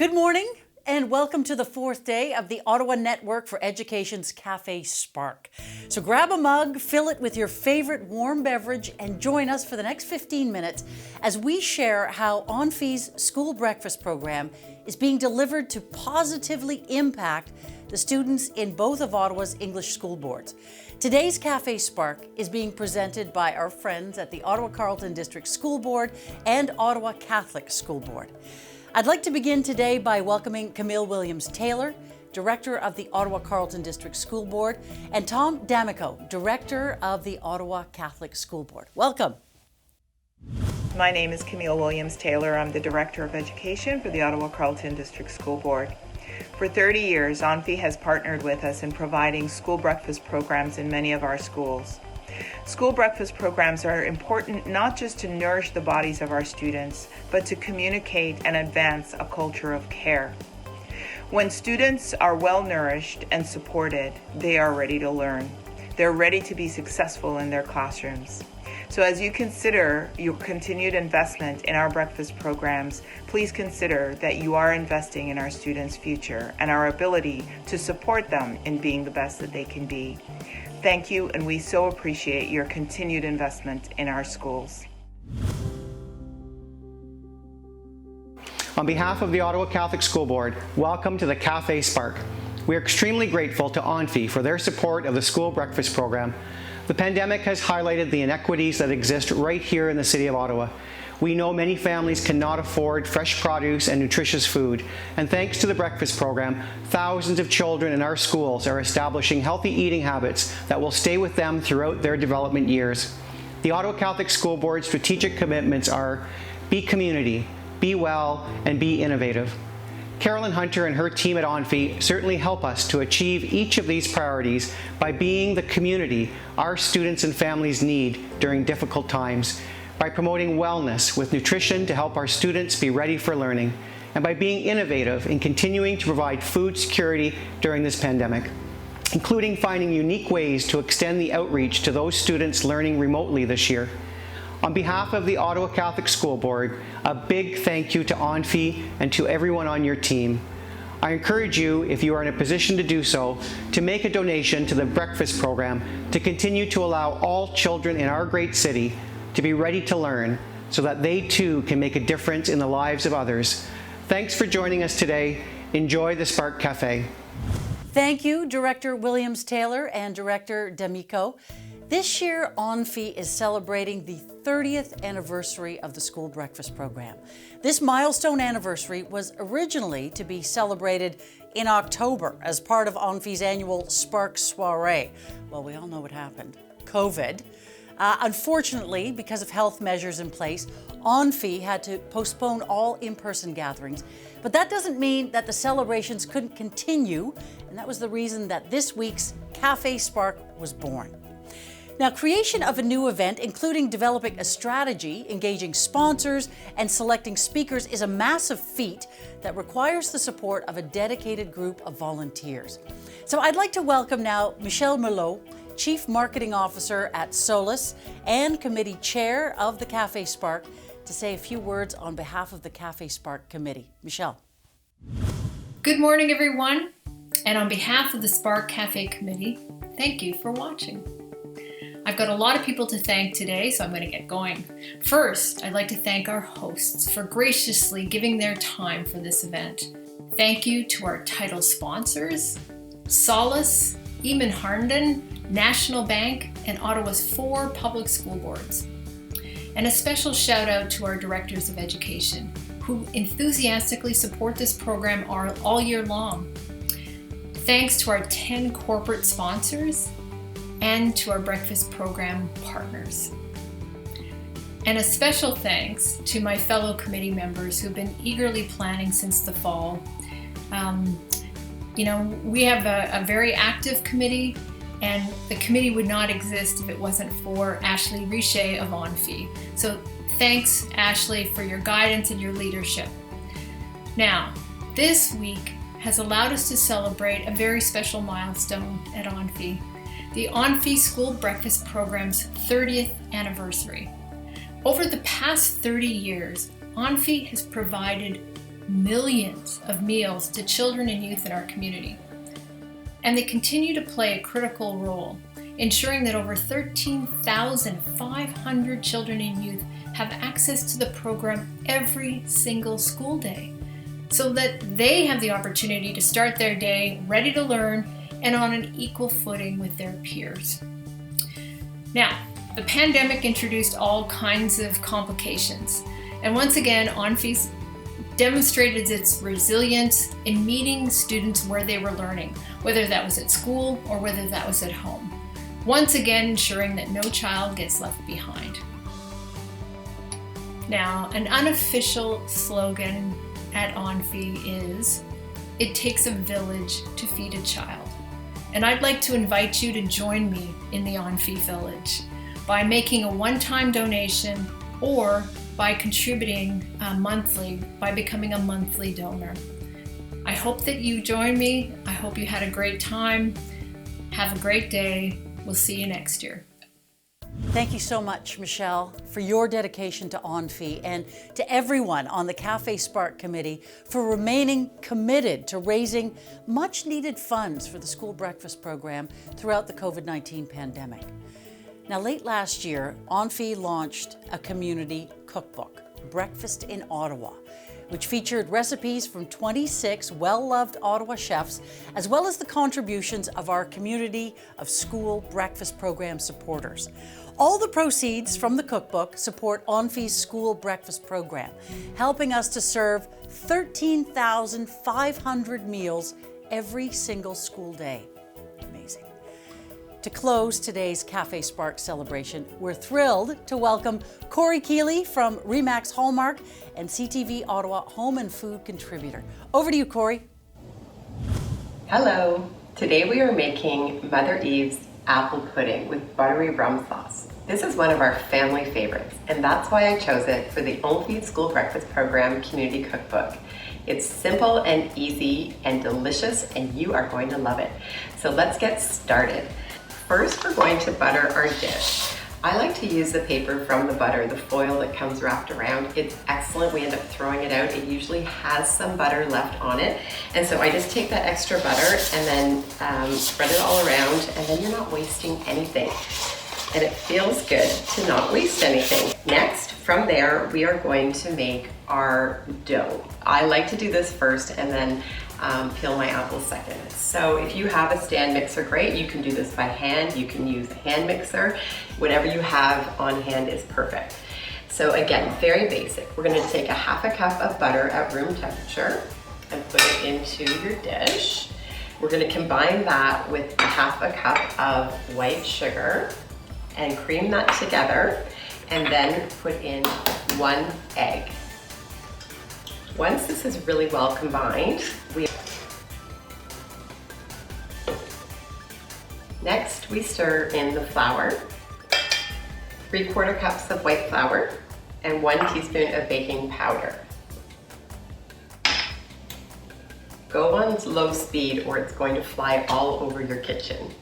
Good morning and welcome to the fourth day of the Ottawa Network for Education's Café Spark. So grab a mug, fill it with your favorite warm beverage, and join us for the next 15 minutes as we share how ONFE's school breakfast program is being delivered to positively impact the students in both of Ottawa's English school boards. Today's Café Spark is being presented by our friends at the Ottawa-Carleton District School Board and Ottawa Catholic School Board. I'd like to begin today by welcoming Camille Williams-Taylor, Director of the Ottawa-Carleton District School Board, and Tom D'Amico, Director of the Ottawa Catholic School Board. Welcome. My name is Camille Williams-Taylor. I'm the Director of Education for the Ottawa-Carleton District School Board. For 30 years, ONFE has partnered with us in providing school breakfast programs in many of our schools. School breakfast programs are important not just to nourish the bodies of our students, but to communicate and advance a culture of care. When students are well nourished and supported, they are ready to learn. They're ready to be successful in their classrooms. So as you consider your continued investment in our breakfast programs, please consider that you are investing in our students' future and our ability to support them in being the best that they can be. Thank you, and we so appreciate your continued investment in our schools. On behalf of the Ottawa Catholic School Board, welcome to the Café Spark. We are extremely grateful to ONFE for their support of the school breakfast program. The pandemic has highlighted the inequities that exist right here in the City of Ottawa. We know many families cannot afford fresh produce and nutritious food, and thanks to the breakfast program, thousands of children in our schools are establishing healthy eating habits that will stay with them throughout their development years. The Ottawa Catholic School Board's strategic commitments are be community, be well, and be innovative. Carolyn Hunter and her team at ONFE certainly help us to achieve each of these priorities by being the community our students and families need during difficult times, by promoting wellness with nutrition to help our students be ready for learning, and by being innovative in continuing to provide food security during this pandemic, including finding unique ways to extend the outreach to those students learning remotely this year. On behalf of the Ottawa Catholic School Board, a big thank you to ONFE and to everyone on your team. I encourage you, if you are in a position to do so, to make a donation to the breakfast program to continue to allow all children in our great city to be ready to learn so that they too can make a difference in the lives of others. Thanks for joining us today. Enjoy the Spark Cafe. Thank you, Director Williams-Taylor and Director D'Amico. This year, ONFE is celebrating the 30th anniversary of the school breakfast program. This milestone anniversary was originally to be celebrated in October as part of ONFE's annual Spark Soiree. Well, we all know what happened, COVID. Unfortunately, because of health measures in place, ONFE had to postpone all in-person gatherings. But that doesn't mean that the celebrations couldn't continue, and that was the reason that this week's Café Spark was born. Now, creation of a new event, including developing a strategy, engaging sponsors, and selecting speakers is a massive feat that requires the support of a dedicated group of volunteers. So I'd like to welcome now Michelle Melot, Chief Marketing Officer at Solus and Committee Chair of the Café Spark, to say a few words on behalf of the Café Spark Committee. Michelle. Good morning, everyone. And on behalf of the Spark Cafe Committee, thank you for watching. I've got a lot of people to thank today, so I'm going to get going. First, I'd like to thank our hosts for graciously giving their time for this event. Thank you to our title sponsors, Solus, Eamon Harnden, National Bank, and Ottawa's 4 public school boards. And a special shout out to our directors of education, who enthusiastically support this program all year long. Thanks to our 10 corporate sponsors and to our breakfast program partners. And a special thanks to my fellow committee members who've been eagerly planning since the fall. We have a very active committee, and the committee would not exist if it wasn't for Ashley Richet of ONFE. So thanks, Ashley, for your guidance and your leadership. Now, this week has allowed us to celebrate a very special milestone at ONFE, the ONFE School Breakfast Program's 30th anniversary. Over the past 30 years, ONFE has provided millions of meals to children and youth in our community. And they continue to play a critical role, ensuring that over 13,500 children and youth have access to the program every single school day, so that they have the opportunity to start their day ready to learn and on an equal footing with their peers. Now, the pandemic introduced all kinds of complications, and once again, ONFE's demonstrated its resilience in meeting students where they were learning, whether that was at school or whether that was at home. Once again, ensuring that no child gets left behind. Now, an unofficial slogan at ONFE is, "It takes a village to feed a child." And I'd like to invite you to join me in the ONFE village by making a one-time donation or by contributing monthly, by becoming a monthly donor. I hope that you join me. I hope you had a great time. Have a great day. We'll see you next year. Thank you so much, Michelle, for your dedication to ONFE, and to everyone on the Café Spark Committee for remaining committed to raising much needed funds for the school breakfast program throughout the COVID-19 pandemic. Now, late last year, ONFE launched a community cookbook, Breakfast in Ottawa, which featured recipes from 26 well-loved Ottawa chefs, as well as the contributions of our community of school breakfast program supporters. All the proceeds from the cookbook support ONFE's school breakfast program, helping us to serve 13,500 meals every single school day. Amazing. To close today's Café Spark celebration, we're thrilled to welcome Corey Keeley from Remax Hallmark and CTV Ottawa Home and Food Contributor. Over to you, Corey. Hello. Today we are making Mother Eve's apple pudding with buttery rum sauce. This is one of our family favorites, and that's why I chose it for the ONFE School Breakfast Program Community Cookbook. It's simple and easy and delicious, and you are going to love it. So let's get started. First, we're going to butter our dish. I like to use the paper from the butter, the foil that comes wrapped around. It's excellent. We end up throwing it out. It usually has some butter left on it. And so I just take that extra butter and then spread it all around, and then you're not wasting anything. And it feels good to not waste anything. Next, from there, we are going to make our dough. I like to do this first and then peel my apples second. So if you have a stand mixer, great. You can do this by hand. You can use a hand mixer. Whatever you have on hand is perfect. So again, very basic. We're going to take a half a cup of butter at room temperature and put it into your dish. We're going to combine that with a half a cup of white sugar and cream that together, and then put in 1 egg. Once this is really well combined, next we stir in the flour, 3/4 cups of white flour, and 1 teaspoon of baking powder. Go on low speed or it's going to fly all over your kitchen.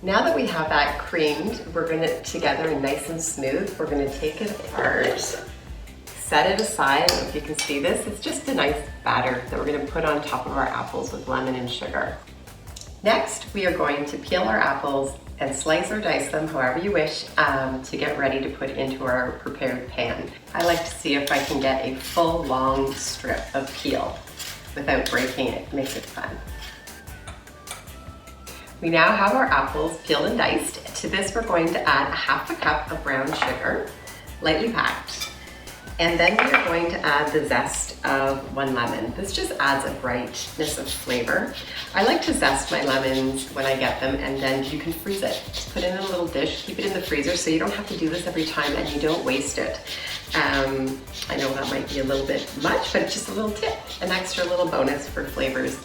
Now that we have that creamed, we're going to, together and nice and smooth, we're going to take it apart, set it aside. If you can see this, it's just a nice batter that we're going to put on top of our apples with lemon and sugar. Next, we are going to peel our apples and slice or dice them however you wish to get ready to put into our prepared pan. I like to see if I can get a full long strip of peel without breaking it. It makes it fun. We now have our apples peeled and diced. To this, we're going to add a half a cup of brown sugar, lightly packed. And then we are going to add the zest of 1 lemon. This just adds a brightness of flavor. I like to zest my lemons when I get them, and then you can freeze it. Put it in a little dish, keep it in the freezer so you don't have to do this every time and you don't waste it. I know that might be a little bit much, but it's just a little tip, an extra little bonus for flavors.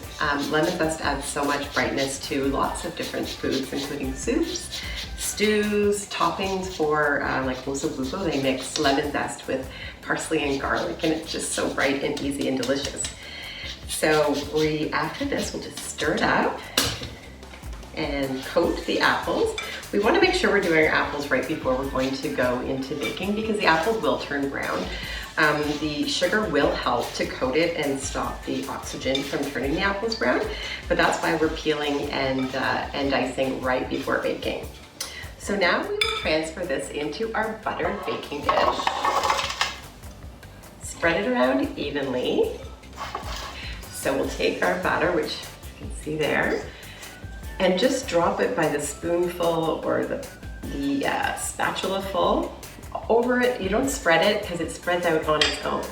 Lemon zest adds so much brightness to lots of different foods, including soups, stews, toppings for like osso-buco. They mix lemon zest with parsley and garlic, and it's just so bright and easy and delicious. So after this, we'll just stir it up and coat the apples We want to make sure we're doing our apples right before we're going to go into baking because the apples will turn brown. The sugar will help to coat it and stop the oxygen from turning the apples brown, but that's why we're peeling and dicing right before baking. So now we will transfer this into our buttered baking dish. Spread it around evenly. So we'll take our batter, which you can see there, and just drop it by the spoonful or the spatula full over it. You don't spread it because it spreads out on its own.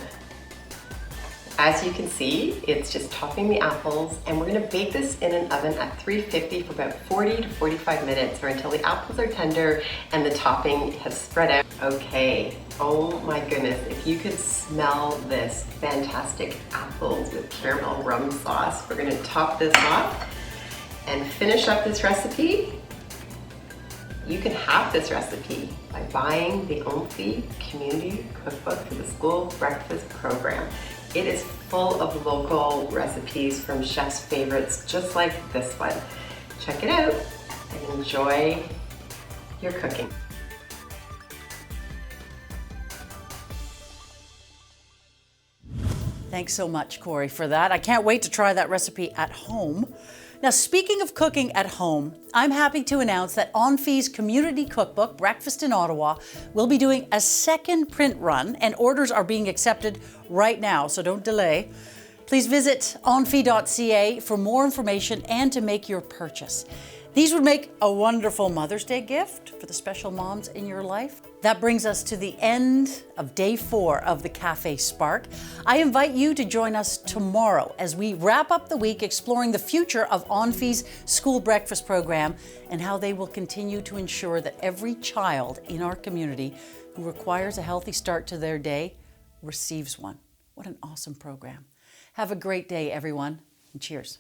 As you can see, it's just topping the apples, and we're gonna bake this in an oven at 350 for about 40 to 45 minutes or until the apples are tender and the topping has spread out. Okay, oh my goodness, if you could smell this fantastic apples with caramel rum sauce, we're gonna top this off and finish up this recipe. You can have this recipe by buying the ONFE Community Cookbook for the School Breakfast Program. It is full of local recipes from chefs' favorites, just like this one. Check it out and enjoy your cooking. Thanks so much, Corey, for that. I can't wait to try that recipe at home. Now, speaking of cooking at home, I'm happy to announce that ONFE's community cookbook, Breakfast in Ottawa, will be doing a second print run, and orders are being accepted right now, so don't delay. Please visit onfe.ca for more information and to make your purchase. These would make a wonderful Mother's Day gift for the special moms in your life. That brings us to the end of day 4 of the Café Spark. I invite you to join us tomorrow as we wrap up the week exploring the future of ONFE's school breakfast program and how they will continue to ensure that every child in our community who requires a healthy start to their day receives one. What an awesome program. Have a great day, everyone, and cheers.